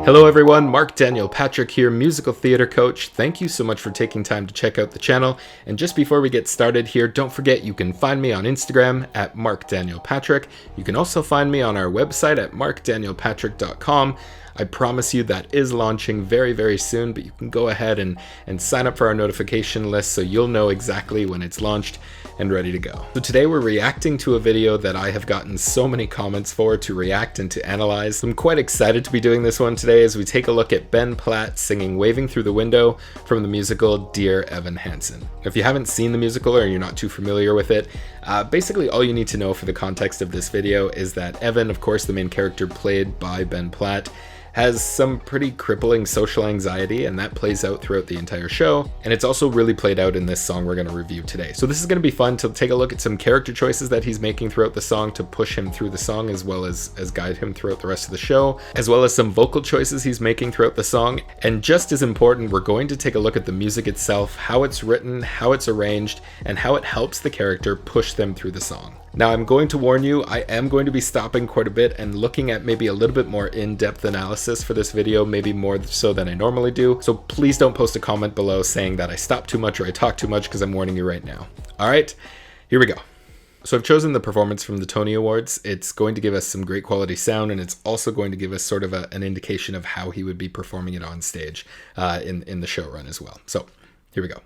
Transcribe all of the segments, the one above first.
Hello everyone, Marc Daniel Patrick here, musical theater coach. Thank you so much for taking time to check out the channel. And just before we get started here, don't forget you can find me on Instagram at Marc Daniel Patrick. You can also find me on our website at marcdanielpatrick.com. I promise you that is launching very, very soon, but you can go ahead and sign up for our notification list so you'll know exactly when it's launched and ready to go. So today we're reacting to a video that I have gotten so many comments for to react and to analyze. I'm quite excited to be doing this one today as we take a look at Ben Platt singing Waving Through the Window from the musical Dear Evan Hansen. If you haven't seen the musical or you're not too familiar with it, basically all you need to know for the context of this video is that Evan, of course the main character played by Ben Platt, has some pretty crippling social anxiety, and that plays out throughout the entire show. And it's also really played out in this song we're going to review today. So this is going to be fun to take a look at some character choices that he's making throughout the song to push him through the song as well as guide him throughout the rest of the show, as well as some vocal choices he's making throughout the song. And just as important, we're going to take a look at the music itself, how it's written, how it's arranged, and how it helps the character push them through the song. Now, I'm going to warn you, I am going to be stopping quite a bit and looking at maybe a little bit more in-depth analysis for this video, maybe more so than I normally do. So please don't post a comment below saying that I stop too much or I talk too much, because I'm warning you right now. All right, here we go. So I've chosen the performance from the Tony Awards. It's going to give us some great quality sound, and it's also going to give us sort of an indication of how he would be performing it on stage in the show run as well. So here we go.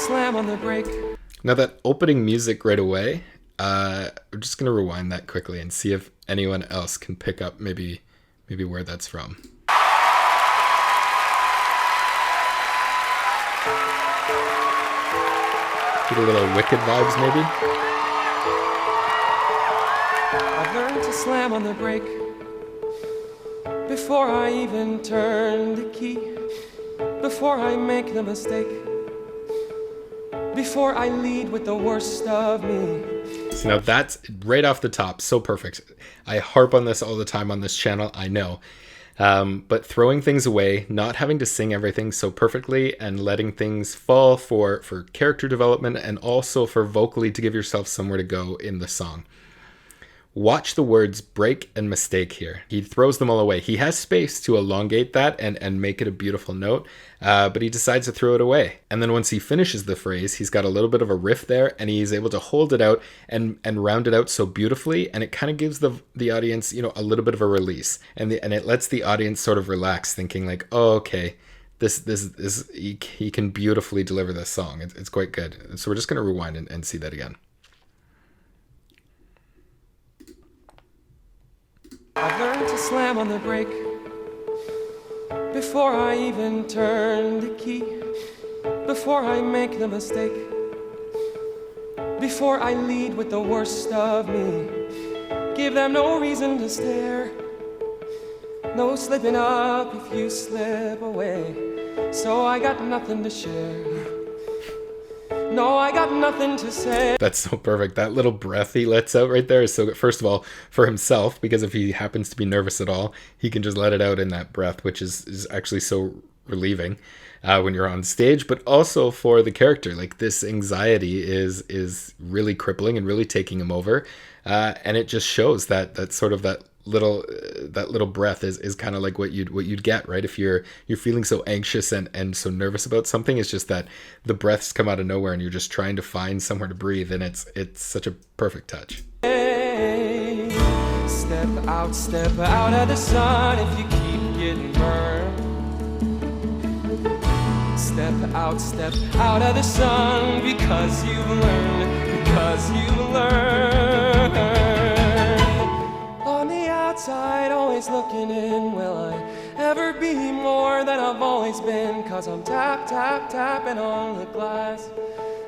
Slam on the brake. Now that opening music right away, I'm just gonna rewind that quickly and see if anyone else can pick up maybe where that's from. Get a little Wicked vibes maybe. I've learned to slam on the brake before I even turn the key, before I make the mistake, before I lead with the worst of me. So now that's right off the top, so perfect. I harp on this all the time on this channel, I know. But throwing things away, not having to sing everything so perfectly, and letting things fall for character development and also for vocally to give yourself somewhere to go in the song. Watch the words break and mistake here. He throws them all away. He has space to elongate that and make it a beautiful note, but he decides to throw it away. And then once he finishes the phrase, he's got a little bit of a riff there, and he's able to hold it out and round it out so beautifully, and it kind of gives the audience, you know, a little bit of a release, and it lets the audience sort of relax, thinking like, oh, okay, he can beautifully deliver this song. It's quite good. So we're just going to rewind and see that again. I've learned to slam on the brake before I even turn the key, before I make the mistake, before I lead with the worst of me. Give them no reason to stare, no slipping up if you slip away. So I got nothing to share. No, I got nothing to say. That's so perfect. That little breath he lets out right there is so good. First of all, for himself, because if he happens to be nervous at all, he can just let it out in that breath, which is actually so relieving when you're on stage. But also for the character, like this anxiety is really crippling and really taking him over, and it just shows that sort of that little breath is kind of like what you'd get, right? If you're feeling so anxious and so nervous about something, it's just that the breaths come out of nowhere and you're just trying to find somewhere to breathe, and it's such a perfect touch. Hey, step out of the sun if you keep getting burned. Step out of the sun because you learned. Outside, always looking in. Will I ever be more than I've always been? Cause I'm tapping on the glass.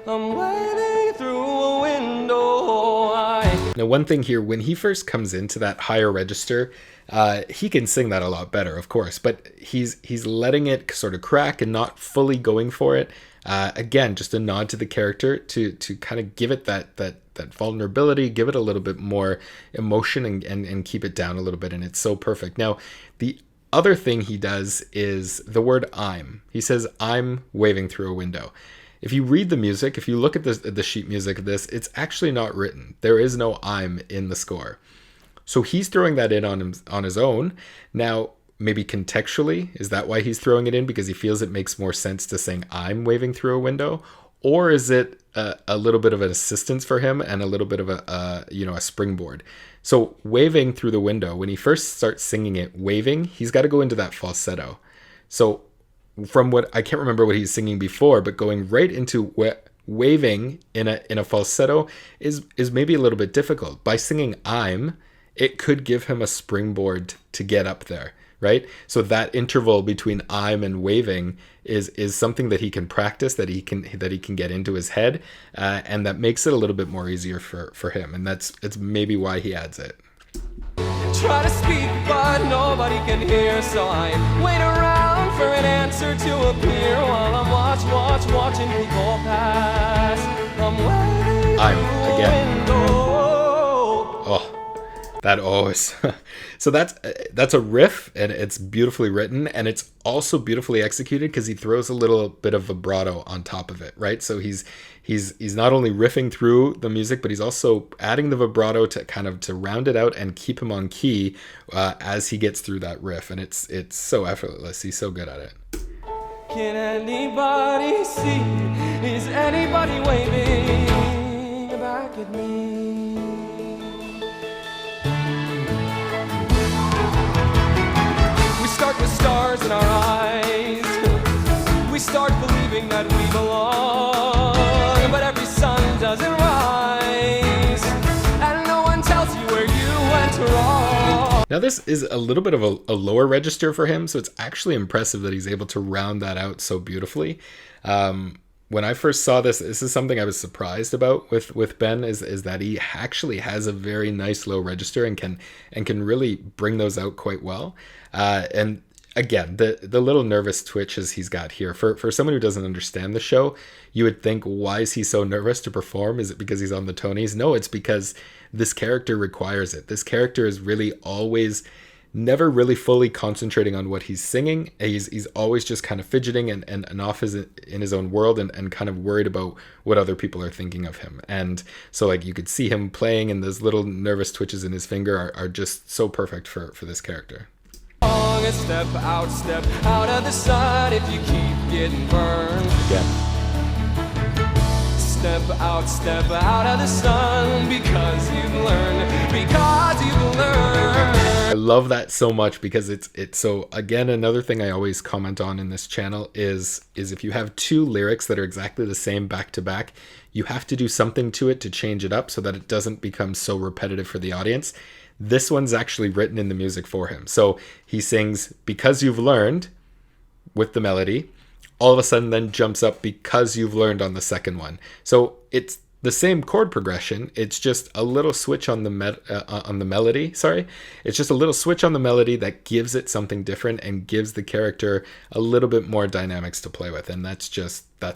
I'm waving through a window. Now, one thing here, when he first comes into that higher register, he can sing that a lot better, of course, but he's letting it sort of crack and not fully going for it. Again, just a nod to the character to kind of give it that vulnerability, give it a little bit more emotion and keep it down a little bit. And it's so perfect. Now, the other thing he does is the word I'm. He says, I'm waving through a window. If you read the music, if you look at the sheet music of this, it's actually not written. There is no I'm in the score. So he's throwing that in on his own. Now, maybe contextually, is that why he's throwing it in? Because he feels it makes more sense to sing I'm waving through a window? Or is it a little bit of an assistance for him and a little bit of a springboard? So waving through the window, when he first starts singing it, waving, he's got to go into that falsetto. So from what, I can't remember what he's singing before, but going right into waving in a falsetto is maybe a little bit difficult. By singing I'm, it could give him a springboard to get up there, right? So that interval between I'm and waving is something that he can practice, that he can get into his head, and that makes it a little bit more easier for him. And it's maybe why he adds it. Try to speak, but nobody can hear, so I wait around for an answer to appear while I'm watching people pass. I'm waiting through again. window. That always. So that's a riff, and it's beautifully written, and it's also beautifully executed because he throws a little bit of vibrato on top of it, right? So he's not only riffing through the music, but he's also adding the vibrato to round it out and keep him on key as he gets through that riff, and it's so effortless. He's so good at it. Can anybody see? Is anybody waving back at me? Start with stars in our eyes. We start believing that we belong, but every sun doesn't rise, and no one tells you where you went wrong. Now this is a little bit of a lower register for him, so it's actually impressive that he's able to round that out so beautifully. When I first saw this is something I was surprised about with Ben, is that he actually has a very nice low register and can really bring those out quite well. And again, the little nervous twitches he's got here, for someone who doesn't understand the show, you would think, why is he so nervous to perform? Is it because he's on the Tonys? No, it's because this character requires it. This character is really always never really fully concentrating on what he's singing. He's always just kind of fidgeting and off in his own world and kind of worried about what other people are thinking of him. And so like you could see him playing, and those little nervous twitches in his finger are just so perfect for this character. Step out of the sun if you keep getting burned. Again. Step out of the sun because you've learned. I love that so much because it's so, again, another thing I always comment on in this channel is if you have two lyrics that are exactly the same back to back, you have to do something to it to change it up so that it doesn't become so repetitive for the audience. This one's actually written in the music for him. So he sings because you've learned with the melody, all of a sudden then jumps up because you've learned on the second one. So it's the same chord progression. It's just a little switch on the melody. Sorry, it's just a little switch on the melody that gives it something different and gives the character a little bit more dynamics to play with, and that's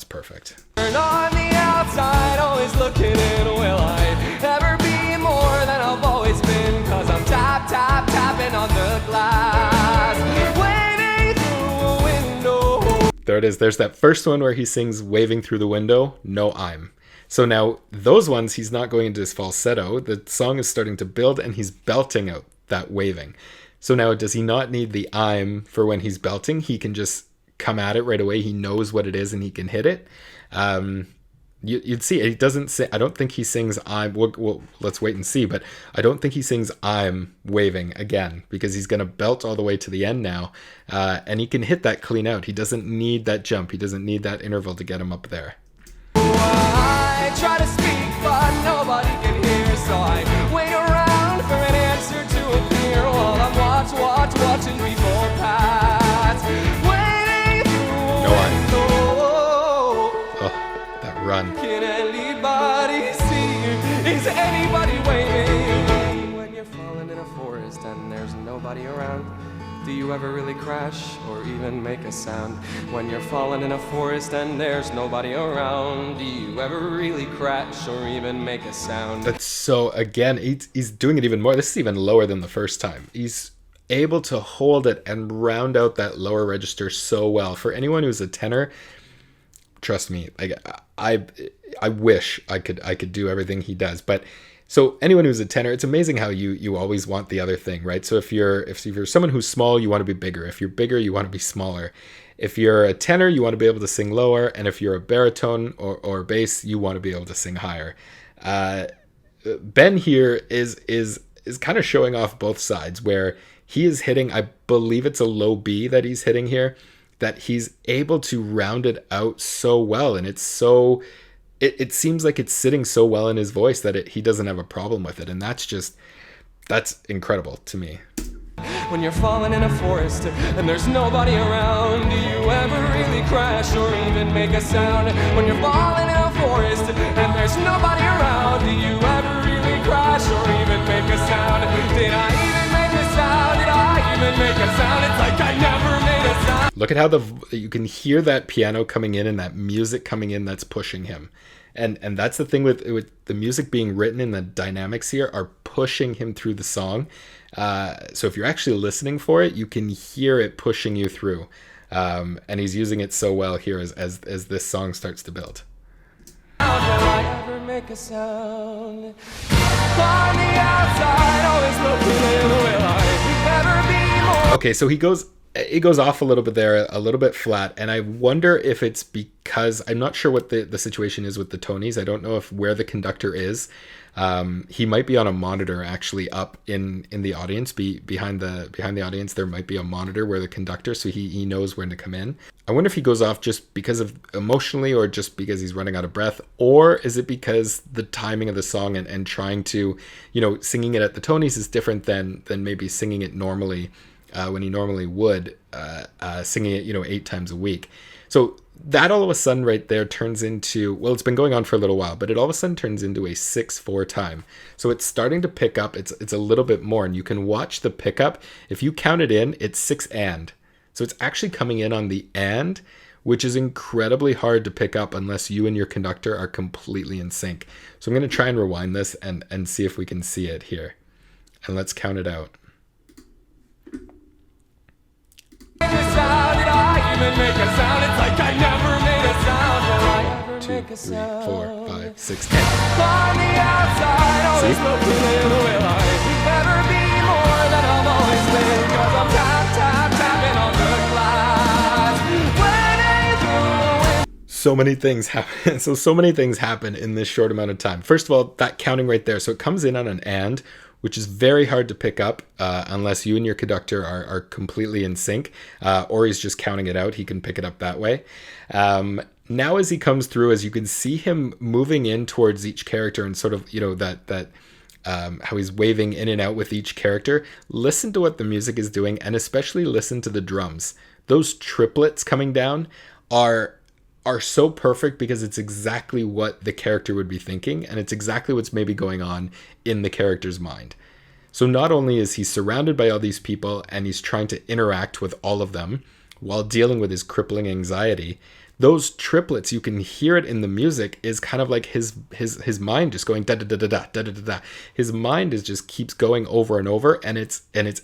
perfect. Turn on the outside, always looking in. Will I ever be more than I've always been? 'Cause I'm tapping on the glass, waving through a window. There it is. There's that first one where he sings waving through the window. No, I'm. So now those ones, he's not going into his falsetto. The song is starting to build and he's belting out that waving. So now does he not need the I'm for when he's belting? He can just come at it right away. He knows what it is and he can hit it. You'd see, he doesn't say, I don't think he sings I'm, well, let's wait and see, but I don't think he sings I'm waving again because he's going to belt all the way to the end now. And he can hit that clean out. He doesn't need that jump. He doesn't need that interval to get him up there. I try to speak, but nobody can hear, so I wait around for an answer to appear while I'm watching people pass. Waiting through No, oh, that run. Can anybody see? Is anybody waiting? When you're falling in a forest and there's nobody around, do you ever really crash or even make a sound? When you're falling in a forest and there's nobody around, do you ever really crash or even make a sound? That's so, again, he's doing it even more. This is even lower than the first time. He's able to hold it and round out that lower register so well. For anyone who's a tenor, trust me, like I wish I could do everything he does. But so anyone who's a tenor, it's amazing how you always want the other thing, right? So if you're someone who's small, you want to be bigger. If you're bigger, you want to be smaller. If you're a tenor, you want to be able to sing lower, and if you're a baritone or bass, you want to be able to sing higher. Ben here is kind of showing off both sides, where he is hitting, I believe it's a low B that he's hitting here, that he's able to round it out so well, and it's so it seems like it's sitting so well in his voice that he doesn't have a problem with it, and that's incredible to me. When you're falling in a forest and there's nobody around, do you ever really crash or even make a sound? When you're falling in a forest and there's nobody around, do you ever really crash or even make a sound? Did I even make a sound? Did I even make a sound? It's like I never made a sound. Look at how you can hear that piano coming in and that music coming in that's pushing him. And that's the thing with the music being written, and the dynamics here are pushing him through the song. So if you're actually listening for it, you can hear it pushing you through. And he's using it so well here as this song starts to build. Make a sound. On the outside, always looking, will I ever be more? Okay, so it goes off a little bit there, a little bit flat, and I wonder if it's because I'm not sure what the situation is with the Tonys. I don't know if where the conductor is. He might be on a monitor actually up in the audience, behind the audience. There might be a monitor where the conductor, so he knows when to come in. I wonder if he goes off just because of emotionally, or just because he's running out of breath, or is it because the timing of the song and trying to, singing it at the Tonys is different than maybe singing it normally. When he normally would, singing it, 8 times a week. So that all of a sudden right there turns into, well, it's been going on for a little while, but it all of a sudden turns into a 6/4 time. So it's starting to pick up. It's a little bit more, and you can watch the pickup. If you count it in, it's 6 and. So it's actually coming in on the and, which is incredibly hard to pick up unless you and your conductor are completely in sync. So I'm going to try and rewind this and see if we can see it here. And let's count it out. Make a sound, did I even make a sound? It's like I never made a sound. Will I ever 2, make a 3, sound? 4, 5, 6, 10. On the outside, always looking in, will I ever be more than I've always been? 'Cause I'm tapping on the glass, waiting through the wind. So many things happen. So many things happen in this short amount of time. First of all, that counting right there. So it comes in on an and, which is very hard to pick up unless you and your conductor are completely in sync, or he's just counting it out. He can pick it up that way. Now as he comes through, as you can see him moving in towards each character and sort of, how he's waving in and out with each character, listen to what the music is doing, and especially listen to the drums. Those triplets coming down are so perfect because it's exactly what the character would be thinking, and it's exactly what's maybe going on in the character's mind. So not only is he surrounded by all these people and he's trying to interact with all of them while dealing with his crippling anxiety, those triplets, you can hear it in the music, is kind of like his mind just going da da da da da da da da. His mind is just keeps going over and over, and it's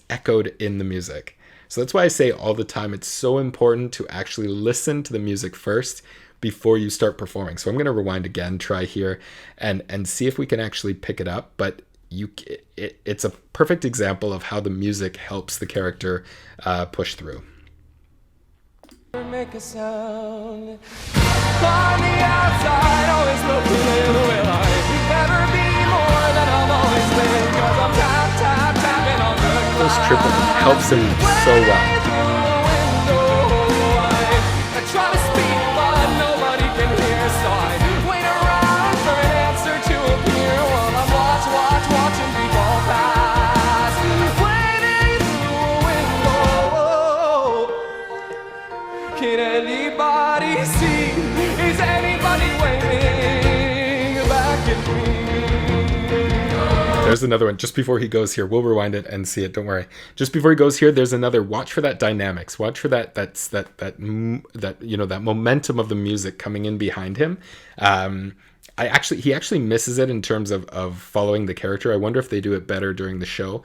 echoed in the music. So that's why I say all the time, it's so important to actually listen to the music first before you start performing. So I'm going to rewind again, try here, and see if we can actually pick it up. But it's a perfect example of how the music helps the character push through. Make a sound. On the outside, always looking in, will I ever be more than I've always been? 'Cause I'm tapping on the glass. Those triplets helps him so well. I try to speak, but nobody can hear, so I wait around for an answer to appear while I'm watching people pass. Waiting through a window. Can anybody see? Is anybody waving back at me? There's another one just before he goes here. We'll rewind it and see it. Don't worry. Just before he goes here, there's another. Watch for that dynamics. Watch for that momentum of the music coming in behind him. He actually misses it in terms of following the character. I wonder if they do it better during the show.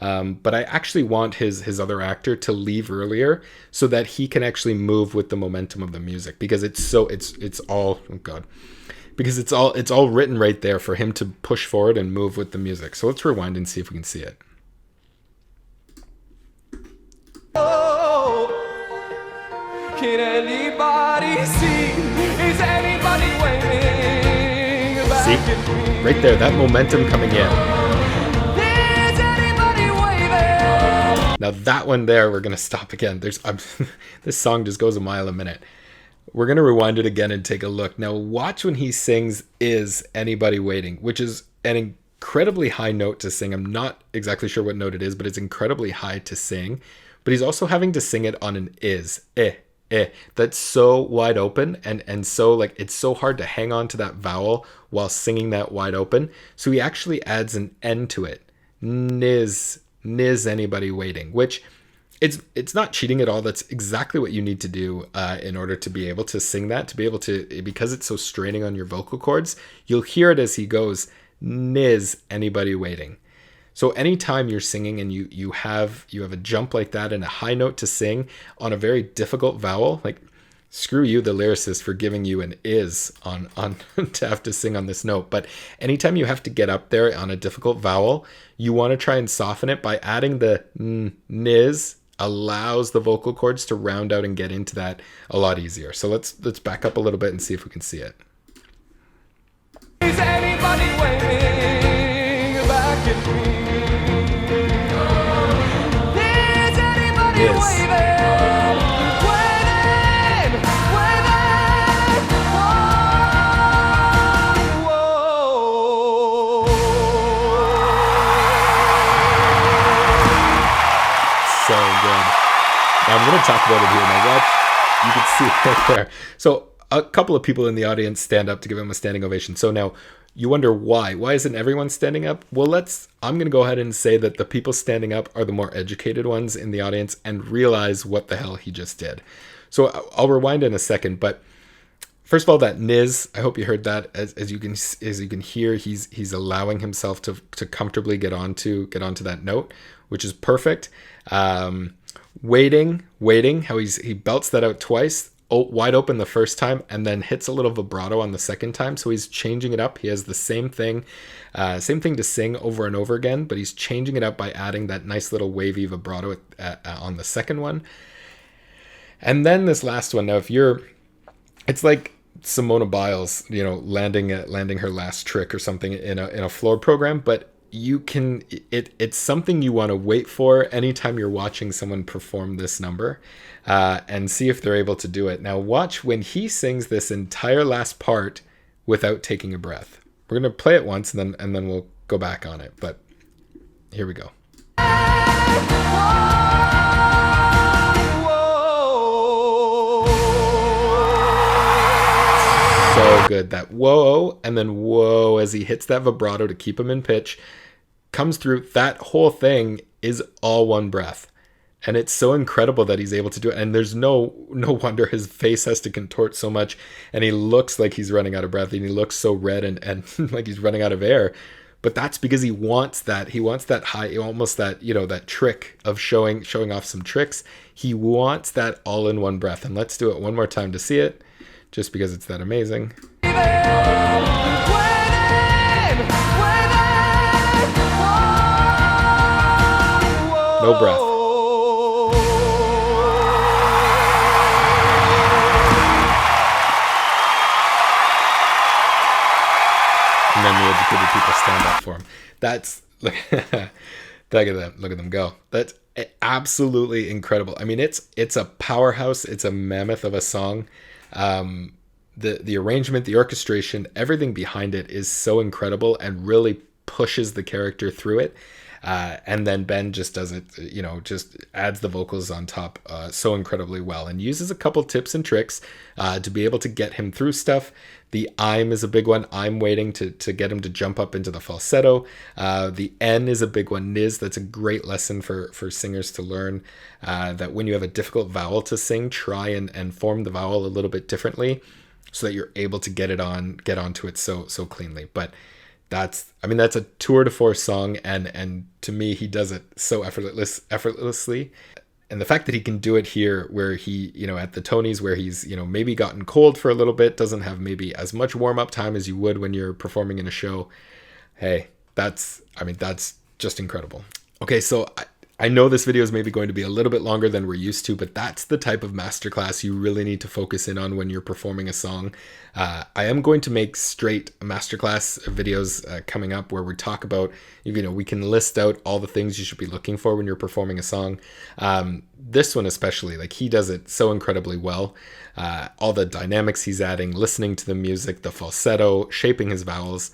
But I actually want his other actor to leave earlier so that he can actually move with the momentum of the music, because it's all, oh God, because it's all written right there for him to push forward and move with the music. So let's rewind and see if we can see it. Oh, can anybody see? Is anybody waving back See? at me? Right there, that momentum coming in. Is anybody waving? Now that one there, we're going to stop again. This song just goes a mile a minute. We're going to rewind it again and take a look. Now watch when he sings "Is Anybody Waiting," which is an incredibly high note to sing. I'm not exactly sure what note it is, but it's incredibly high to sing. But he's also having to sing it on an is, that's so wide open, and so like it's so hard to hang on to that vowel while singing that wide open. So he actually adds an N to it. Niz anybody waiting, which it's not cheating at all. That's exactly what you need to do in order to be able to sing that, to be able to, because it's so straining on your vocal cords. You'll hear it as he goes, niz anybody waiting. So anytime you're singing and you have a jump like that and a high note to sing on a very difficult vowel, like screw you, the lyricist, for giving you an is on to have to sing on this note. But anytime you have to get up there on a difficult vowel, you want to try and soften it by adding the niz. Allows the vocal cords to round out and get into that a lot easier. So let's back up a little bit and see if we can see it. Is anybody waving back at me? Is anybody Is. waving? So good. Now I'm going to talk about it here. Now watch, you can see it right there. So a couple of people in the audience stand up to give him a standing ovation. So now you wonder why. Why isn't everyone standing up? Well, I'm going to go ahead and say that the people standing up are the more educated ones in the audience and realize what the hell he just did. So I'll rewind in a second, but first of all, that niz, I hope you heard that. As you can hear, he's allowing himself to comfortably get onto that note, which is perfect. Waiting, how he belts that out twice, wide open the first time, and then hits a little vibrato on the second time. So he's changing it up. He has the same thing to sing over and over again, but he's changing it up by adding that nice little wavy vibrato on the second one. And then this last one. Now, it's like Simona Biles, landing her last trick or something in a floor program, but it's something you want to wait for anytime you're watching someone perform this number, and see if they're able to do it. Now watch when he sings this entire last part without taking a breath. We're going to play it once and then we'll go back on it, but here we go. So good, that whoa and then whoa as he hits that vibrato to keep him in pitch comes through. That whole thing is all one breath, and it's so incredible that he's able to do it. And there's no wonder his face has to contort so much, and he looks like he's running out of breath, and he looks so red and like he's running out of air. But that's because he wants that high, almost that, that trick of showing off some tricks. He wants that all in one breath. And let's do it one more time to see it, just because it's that amazing. No breath. And then the educated people stand up for him. That's look at them go. That's absolutely incredible. I mean, it's a powerhouse. It's a mammoth of a song. The arrangement, the orchestration, everything behind it is so incredible and really pushes the character through it. And then Ben just does it, just adds the vocals on top so incredibly well, and uses a couple tips and tricks to be able to get him through stuff. The I'm is a big one. I'm waiting to get him to jump up into the falsetto. The N is a big one. Niz, that's a great lesson for singers to learn, that when you have a difficult vowel to sing, try and form the vowel a little bit differently so that you're able to get onto it so cleanly. But that's a tour de force song, and to me he does it so effortlessly. And the fact that he can do it here, where he, at the Tonys, where he's, maybe gotten cold for a little bit, doesn't have maybe as much warm-up time as you would when you're performing in a show. Hey, that's just incredible. Okay, so I know this video is maybe going to be a little bit longer than we're used to, but that's the type of masterclass you really need to focus in on when you're performing a song. I am going to make straight masterclass videos coming up where we talk about, we can list out all the things you should be looking for when you're performing a song. This one especially, like, he does it so incredibly well. All the dynamics he's adding, listening to the music, the falsetto, shaping his vowels.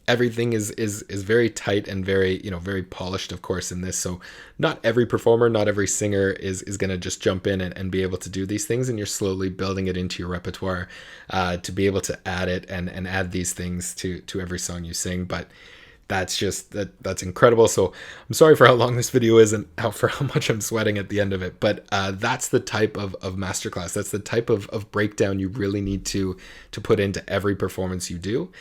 Everything is very tight and very, very polished, of course, in this. So not every performer, not every singer is going to just jump in and be able to do these things. And you're slowly building it into your repertoire to be able to add it and add these things to every song you sing. But that's incredible. So I'm sorry for how long this video is and for how much I'm sweating at the end of it. But that's the type of masterclass. That's the type of breakdown you really need to put into every performance you do.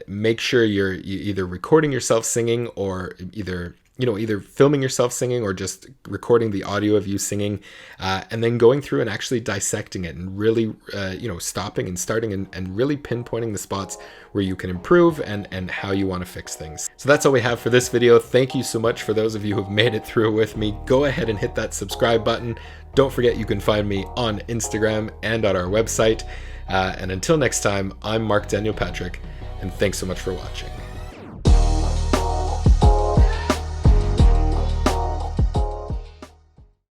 Make sure you're either recording yourself singing, or either filming yourself singing, or just recording the audio of you singing, and then going through and actually dissecting it and really, stopping and starting and really pinpointing the spots where you can improve and how you want to fix things. So that's all we have for this video. Thank you so much for those of you who've made it through with me. Go ahead and hit that subscribe button. Don't forget you can find me on Instagram and on our website. And until next time, I'm Marc Daniel Patrick, and thanks so much for watching.